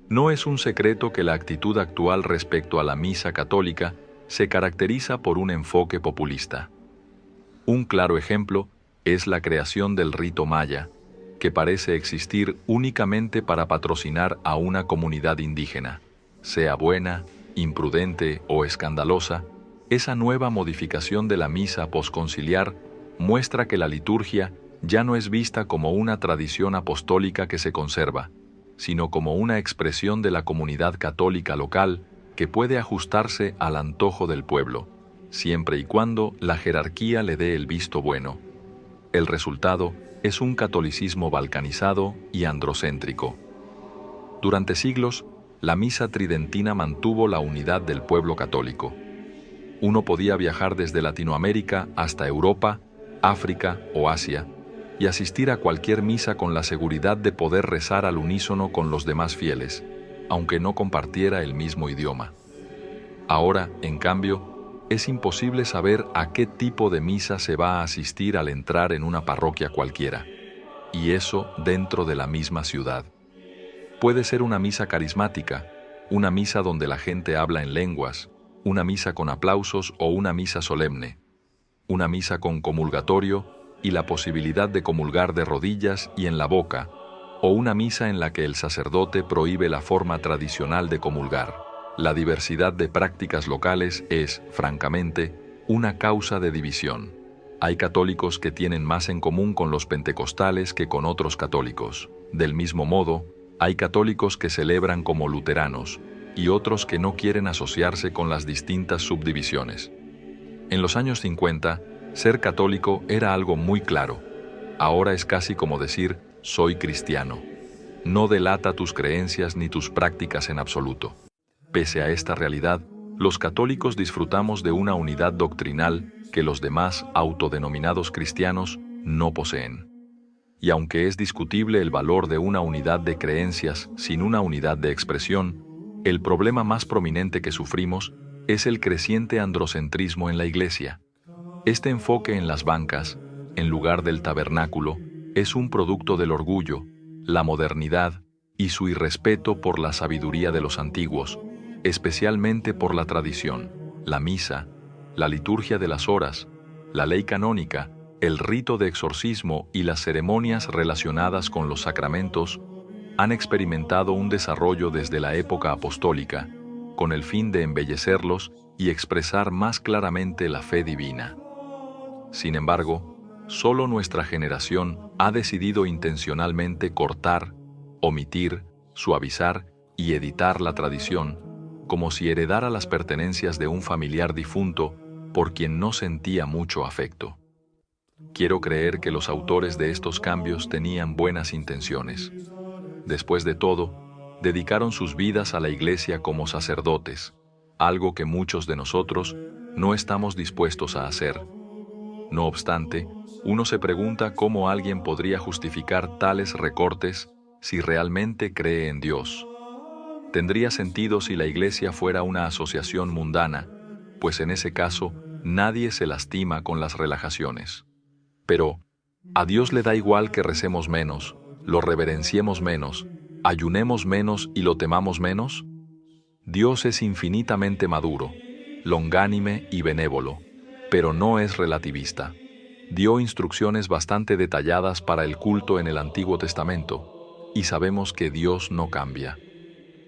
No es un secreto que la actitud actual respecto a la misa católica se caracteriza por un enfoque populista. Un claro ejemplo es la creación del rito maya, que parece existir únicamente para patrocinar a una comunidad indígena. Sea buena, imprudente o escandalosa, esa nueva modificación de la misa posconciliar muestra que la liturgia ya no es vista como una tradición apostólica que se conserva, sino como una expresión de la comunidad católica local que puede ajustarse al antojo del pueblo, siempre y cuando la jerarquía le dé el visto bueno. El resultado es un catolicismo balcanizado y androcéntrico. Durante siglos, la misa tridentina mantuvo la unidad del pueblo católico. Uno podía viajar desde Latinoamérica hasta Europa, África o Asia, y asistir a cualquier misa con la seguridad de poder rezar al unísono con los demás fieles, aunque no compartiera el mismo idioma. Ahora, en cambio, es imposible saber a qué tipo de misa se va a asistir al entrar en una parroquia cualquiera, y eso dentro de la misma ciudad. Puede ser una misa carismática, una misa donde la gente habla en lenguas, una misa con aplausos o una misa solemne, una misa con comulgatorio y la posibilidad de comulgar de rodillas y en la boca, o una misa en la que el sacerdote prohíbe la forma tradicional de comulgar. La diversidad de prácticas locales es, francamente, una causa de división. Hay católicos que tienen más en común con los pentecostales que con otros católicos. Del mismo modo, hay católicos que celebran como luteranos y otros que no quieren asociarse con las distintas subdivisiones. En los años 50, ser católico era algo muy claro. Ahora es casi como decir, soy cristiano. No delata tus creencias ni tus prácticas en absoluto. Pese a esta realidad, los católicos disfrutamos de una unidad doctrinal que los demás autodenominados cristianos no poseen. Y aunque es discutible el valor de una unidad de creencias sin una unidad de expresión, el problema más prominente que sufrimos es el creciente androcentrismo en la Iglesia. Este enfoque en las bancas, en lugar del tabernáculo, es un producto del orgullo, la modernidad y su irrespeto por la sabiduría de los antiguos, especialmente por la tradición, la misa, la liturgia de las horas, la ley canónica, el rito de exorcismo y las ceremonias relacionadas con los sacramentos han experimentado un desarrollo desde la época apostólica, con el fin de embellecerlos y expresar más claramente la fe divina. Sin embargo, solo nuestra generación ha decidido intencionalmente cortar, omitir, suavizar y editar la tradición, como si heredara las pertenencias de un familiar difunto por quien no sentía mucho afecto. Quiero creer que los autores de estos cambios tenían buenas intenciones. Después de todo, dedicaron sus vidas a la Iglesia como sacerdotes, algo que muchos de nosotros no estamos dispuestos a hacer. No obstante, uno se pregunta cómo alguien podría justificar tales recortes si realmente cree en Dios. Tendría sentido si la Iglesia fuera una asociación mundana, pues en ese caso nadie se lastima con las relajaciones. Pero, ¿a Dios le da igual que recemos menos, lo reverenciemos menos, ayunemos menos y lo temamos menos? Dios es infinitamente maduro, longánime y benévolo, pero no es relativista. Dio instrucciones bastante detalladas para el culto en el Antiguo Testamento, y sabemos que Dios no cambia.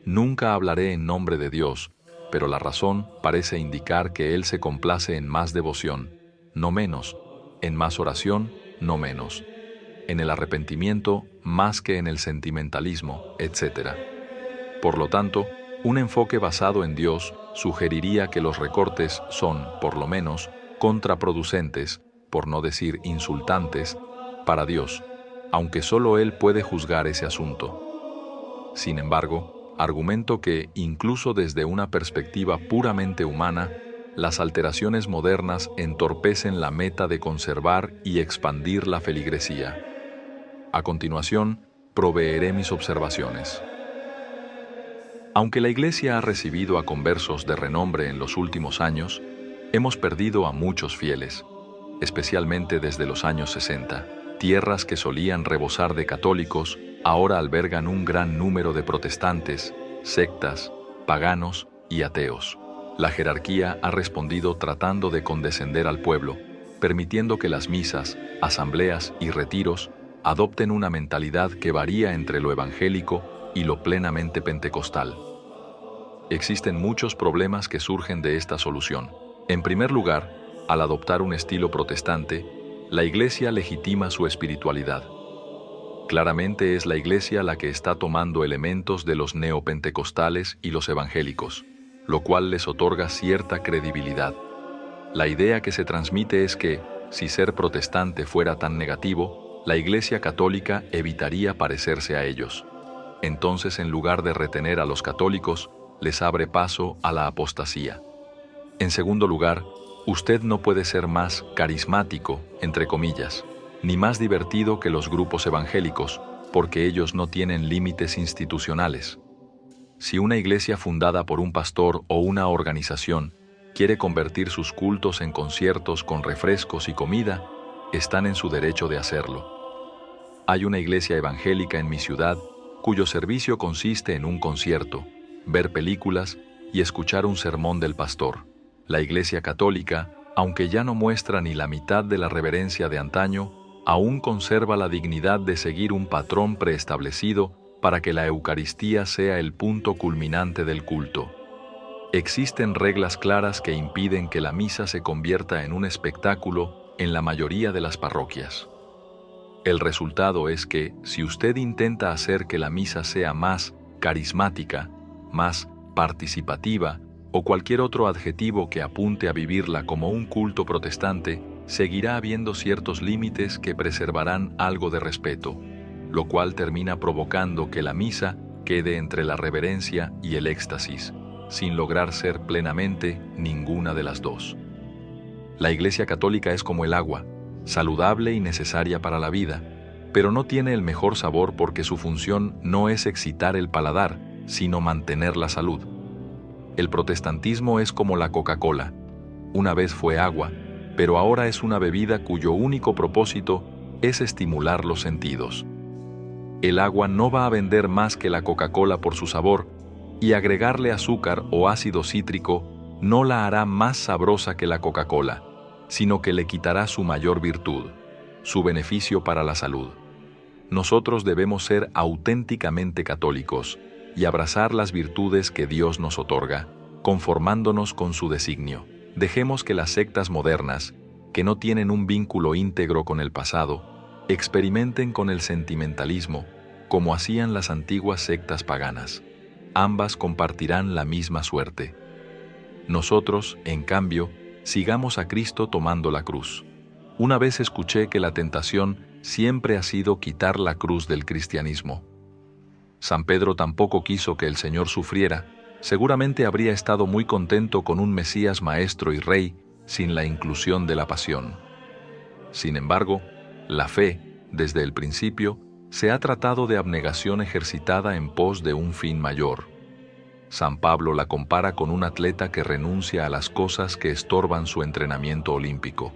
Nunca hablaré en nombre de Dios, pero la razón parece indicar que Él se complace en más devoción, no menos, en más oración, no menos, en el arrepentimiento más que en el sentimentalismo, etc. Por lo tanto, un enfoque basado en Dios sugeriría que los recortes son, por lo menos, contraproducentes, por no decir insultantes, para Dios, aunque solo Él puede juzgar ese asunto. Sin embargo, argumento que, incluso desde una perspectiva puramente humana, las alteraciones modernas entorpecen la meta de conservar y expandir la feligresía. A continuación, proveeré mis observaciones. Aunque la Iglesia ha recibido a conversos de renombre en los últimos años, hemos perdido a muchos fieles, especialmente desde los años 60. Tierras que solían rebosar de católicos ahora albergan un gran número de protestantes sectas, paganos y ateos. La jerarquía ha respondido tratando de condescender al pueblo, permitiendo que las misas, asambleas y retiros adopten una mentalidad que varía entre lo evangélico y lo plenamente pentecostal. Existen muchos problemas que surgen de esta solución. En primer lugar, al adoptar un estilo protestante, la Iglesia legitima su espiritualidad. Claramente es la Iglesia la que está tomando elementos de los neopentecostales y los evangélicos, lo cual les otorga cierta credibilidad. La idea que se transmite es que, si ser protestante fuera tan negativo, la Iglesia católica evitaría parecerse a ellos. Entonces, en lugar de retener a los católicos, les abre paso a la apostasía. En segundo lugar, usted no puede ser más carismático, entre comillas, ni más divertido que los grupos evangélicos, porque ellos no tienen límites institucionales. Si una iglesia fundada por un pastor o una organización quiere convertir sus cultos en conciertos con refrescos y comida, están en su derecho de hacerlo. Hay una iglesia evangélica en mi ciudad cuyo servicio consiste en un concierto, ver películas y escuchar un sermón del pastor. La Iglesia Católica, aunque ya no muestra ni la mitad de la reverencia de antaño, aún conserva la dignidad de seguir un patrón preestablecido para que la Eucaristía sea el punto culminante del culto. Existen reglas claras que impiden que la misa se convierta en un espectáculo en la mayoría de las parroquias. El resultado es que, si usted intenta hacer que la misa sea más carismática, más participativa o cualquier otro adjetivo que apunte a vivirla como un culto protestante, seguirá habiendo ciertos límites que preservarán algo de respeto, lo cual termina provocando que la misa quede entre la reverencia y el éxtasis, sin lograr ser plenamente ninguna de las dos. La Iglesia Católica es como el agua, saludable y necesaria para la vida, pero no tiene el mejor sabor porque su función no es excitar el paladar, sino mantener la salud. El protestantismo es como la Coca-Cola. Una vez fue agua, pero ahora es una bebida cuyo único propósito es estimular los sentidos. El agua no va a vender más que la Coca-Cola por su sabor, y agregarle azúcar o ácido cítrico no la hará más sabrosa que la Coca-Cola, sino que le quitará su mayor virtud, su beneficio para la salud. Nosotros debemos ser auténticamente católicos y abrazar las virtudes que Dios nos otorga, conformándonos con su designio. Dejemos que las sectas modernas, que no tienen un vínculo íntegro con el pasado, experimenten con el sentimentalismo, como hacían las antiguas sectas paganas. Ambas compartirán la misma suerte. Nosotros, en cambio, sigamos a Cristo tomando la cruz. Una vez escuché que la tentación siempre ha sido quitar la cruz del cristianismo. San Pedro tampoco quiso que el Señor sufriera. Seguramente habría estado muy contento con un Mesías maestro y rey sin la inclusión de la pasión. Sin embargo, la fe, desde el principio, se ha tratado de abnegación ejercitada en pos de un fin mayor. San Pablo la compara con un atleta que renuncia a las cosas que estorban su entrenamiento olímpico.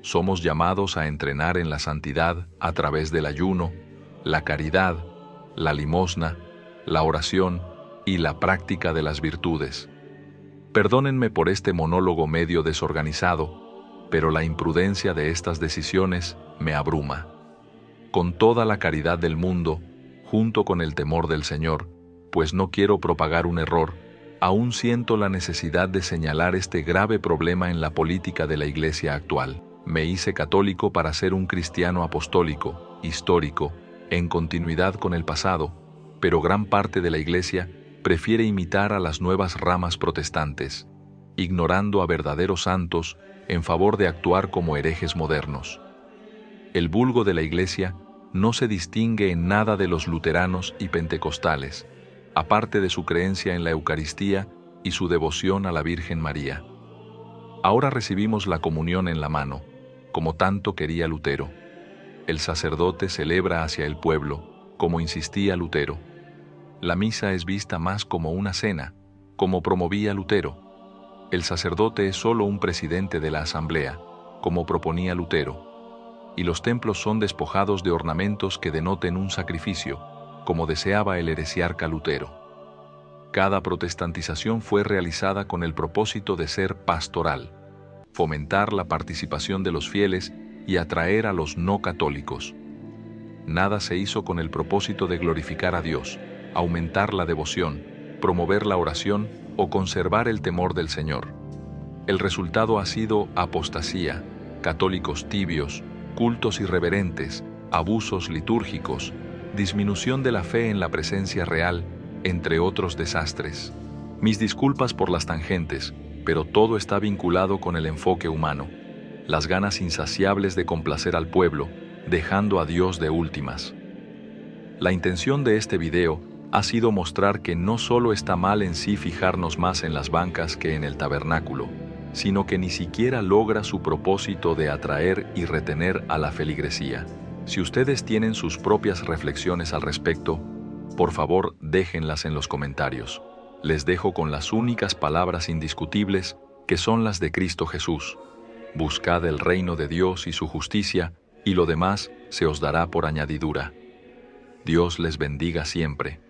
Somos llamados a entrenar en la santidad a través del ayuno, la caridad, la limosna, la oración y la práctica de las virtudes. Perdónenme por este monólogo medio desorganizado, pero la imprudencia de estas decisiones me abruma. Con toda la caridad del mundo, junto con el temor del Señor, pues no quiero propagar un error, aún siento la necesidad de señalar este grave problema en la política de la Iglesia actual. Me hice católico para ser un cristiano apostólico, histórico, en continuidad con el pasado, pero gran parte de la Iglesia prefiere imitar a las nuevas ramas protestantes, ignorando a verdaderos santos en favor de actuar como herejes modernos. El vulgo de la Iglesia no se distingue en nada de los luteranos y pentecostales, aparte de su creencia en la Eucaristía y su devoción a la Virgen María. Ahora recibimos la comunión en la mano, como tanto quería Lutero. El sacerdote celebra hacia el pueblo, como insistía Lutero. La misa es vista más como una cena, como promovía Lutero. El sacerdote es solo un presidente de la asamblea, como proponía Lutero. Y los templos son despojados de ornamentos que denoten un sacrificio, como deseaba el heresiarca Lutero. Cada protestantización fue realizada con el propósito de ser pastoral, fomentar la participación de los fieles y atraer a los no católicos. Nada se hizo con el propósito de glorificar a Dios, aumentar la devoción, promover la oración o conservar el temor del Señor. El resultado ha sido apostasía, católicos tibios, cultos irreverentes, abusos litúrgicos, disminución de la fe en la presencia real, entre otros desastres. Mis disculpas por las tangentes, pero todo está vinculado con el enfoque humano, las ganas insaciables de complacer al pueblo, dejando a Dios de últimas. La intención de este video ha sido mostrar que no solo está mal en sí fijarnos más en las bancas que en el tabernáculo, sino que ni siquiera logra su propósito de atraer y retener a la feligresía. Si ustedes tienen sus propias reflexiones al respecto, por favor déjenlas en los comentarios. Les dejo con las únicas palabras indiscutibles que son las de Cristo Jesús. Buscad el reino de Dios y su justicia, y lo demás se os dará por añadidura. Dios les bendiga siempre.